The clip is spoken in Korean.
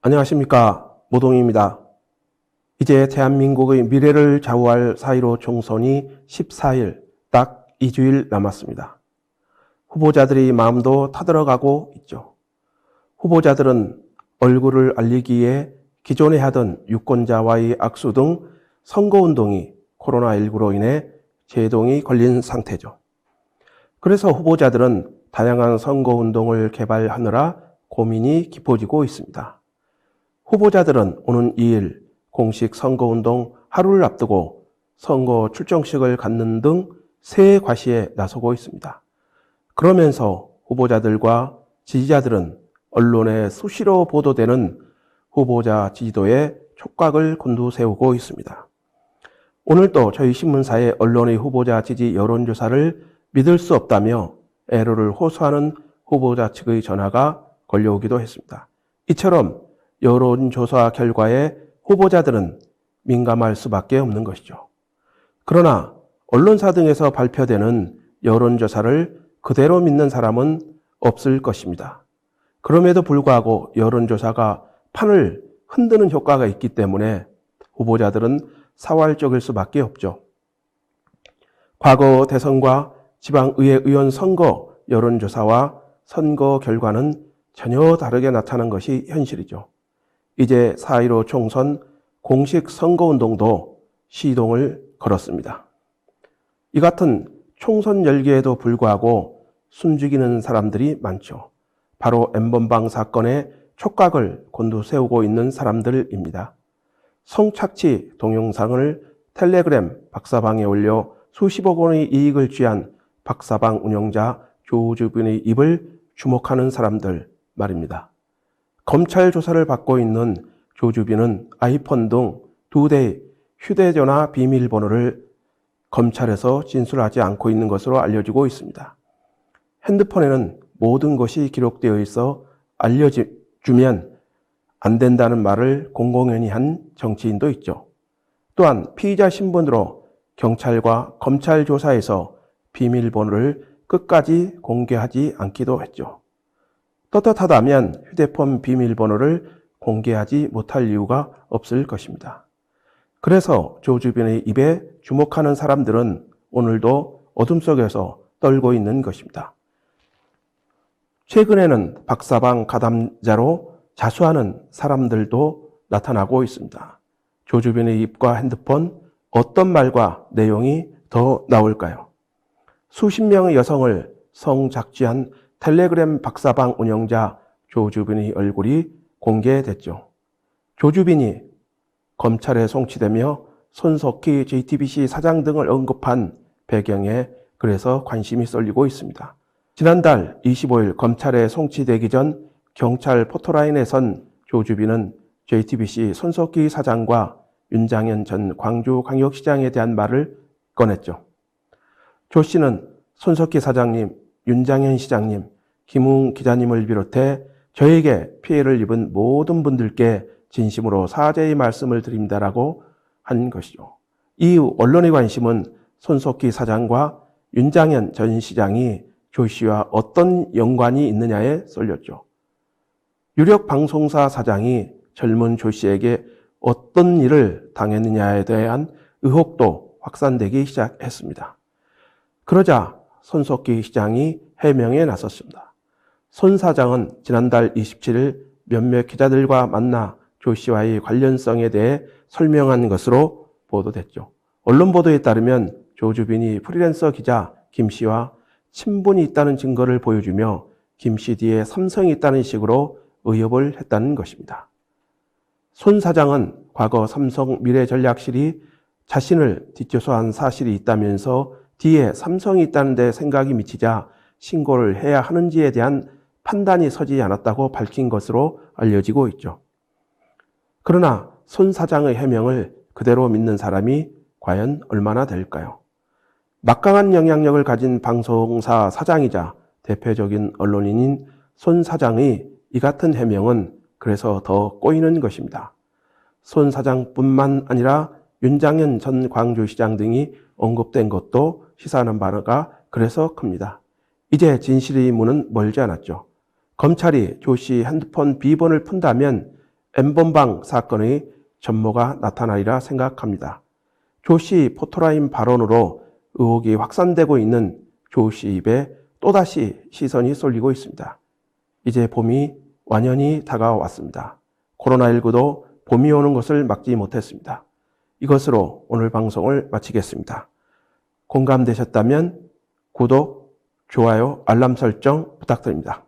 안녕하십니까. 모동입니다. 이제 대한민국의 미래를 좌우할 4.15 총선이 14일, 딱 2주일 남았습니다. 후보자들이 마음도 타들어가고 있죠. 후보자들은 얼굴을 알리기에 기존에 하던 유권자와의 악수 등 선거운동이 코로나19로 인해 제동이 걸린 상태죠. 그래서 후보자들은 다양한 선거운동을 개발하느라 고민이 깊어지고 있습니다. 후보자들은 오는 2일 공식 선거운동 하루를 앞두고 선거 출정식을 갖는 등 새 과시에 나서고 있습니다. 그러면서 후보자들과 지지자들은 언론에 수시로 보도되는 후보자 지지도에 촉각을 곤두세우고 있습니다. 오늘도 저희 신문사에 언론의 후보자 지지 여론조사를 믿을 수 없다며 애로를 호소하는 후보자 측의 전화가 걸려오기도 했습니다. 이처럼 여론조사 결과에 후보자들은 민감할 수밖에 없는 것이죠. 그러나 언론사 등에서 발표되는 여론조사를 그대로 믿는 사람은 없을 것입니다. 그럼에도 불구하고 여론조사가 판을 흔드는 효과가 있기 때문에 후보자들은 사활적일 수밖에 없죠. 과거 대선과 지방의회 의원 선거 여론조사와 선거 결과는 전혀 다르게 나타난 것이 현실이죠. 이제 4.15 총선 공식 선거운동도 시동을 걸었습니다. 이 같은 총선 열기에도 불구하고 숨죽이는 사람들이 많죠. 바로 N번방 사건에 촉각을 곤두세우고 있는 사람들입니다. 성착취 동영상을 텔레그램 박사방에 올려 수십억 원의 이익을 취한 박사방 운영자 조주빈의 입을 주목하는 사람들 말입니다. 검찰 조사를 받고 있는 조주빈은 아이폰 등 2대의 휴대전화 비밀번호를 검찰에서 진술하지 않고 있는 것으로 알려지고 있습니다. 핸드폰에는 모든 것이 기록되어 있어 알려주면 안 된다는 말을 공공연히 한 정치인도 있죠. 또한 피의자 신분으로 경찰과 검찰 조사에서 비밀번호를 끝까지 공개하지 않기도 했죠. 떳떳하다면 휴대폰 비밀번호를 공개하지 못할 이유가 없을 것입니다. 그래서 조주빈의 입에 주목하는 사람들은 오늘도 어둠 속에서 떨고 있는 것입니다. 최근에는 박사방 가담자로 자수하는 사람들도 나타나고 있습니다. 조주빈의 입과 핸드폰, 어떤 말과 내용이 더 나올까요? 수십 명의 여성을 성착취한 텔레그램 박사방 운영자 조주빈의 얼굴이 공개됐죠. 조주빈이 검찰에 송치되며 손석희 JTBC 사장 등을 언급한 배경에 그래서 관심이 쏠리고 있습니다. 지난달 25일 검찰에 송치되기 전 경찰 포토라인에 선 조주빈은 JTBC 손석희 사장과 윤장현 전 광주광역시장에 대한 말을 꺼냈죠. 조 씨는 손석희 사장님, 윤장현 시장님, 김웅 기자님을 비롯해 저에게 피해를 입은 모든 분들께 진심으로 사죄의 말씀을 드립니다라고 한 것이죠. 이후 언론의 관심은 손석희 사장과 윤장현 전 시장이 조 씨와 어떤 연관이 있느냐에 쏠렸죠. 유력 방송사 사장이 젊은 조 씨에게 어떤 일을 당했느냐에 대한 의혹도 확산되기 시작했습니다. 그러자 손석희 시장이 해명에 나섰습니다. 손 사장은 지난달 27일 몇몇 기자들과 만나 조 씨와의 관련성에 대해 설명한 것으로 보도됐죠. 언론 보도에 따르면 조주빈이 프리랜서 기자 김 씨와 친분이 있다는 증거를 보여주며 김 씨 뒤에 삼성이 있다는 식으로 의협을 했다는 것입니다. 손 사장은 과거 삼성 미래전략실이 자신을 뒷조사한 사실이 있다면서 뒤에 삼성이 있다는 데 생각이 미치자 신고를 해야 하는지에 대한 판단이 서지 않았다고 밝힌 것으로 알려지고 있죠. 그러나 손 사장의 해명을 그대로 믿는 사람이 과연 얼마나 될까요? 막강한 영향력을 가진 방송사 사장이자 대표적인 언론인인 손 사장의 이 같은 해명은 그래서 더 꼬이는 것입니다. 손 사장뿐만 아니라 윤장현 전 광주시장 등이 언급된 것도 시사하는 바가 그래서 큽니다. 이제 진실의 문은 멀지 않았죠. 검찰이 조 씨 핸드폰 비번을 푼다면 N번방 사건의 전모가 나타나리라 생각합니다. 조 씨 포토라인 발언으로 의혹이 확산되고 있는 조 씨 입에 또다시 시선이 쏠리고 있습니다. 이제 봄이 완연히 다가왔습니다. 코로나19도 봄이 오는 것을 막지 못했습니다. 이것으로 오늘 방송을 마치겠습니다. 공감되셨다면 구독, 좋아요, 알람 설정 부탁드립니다.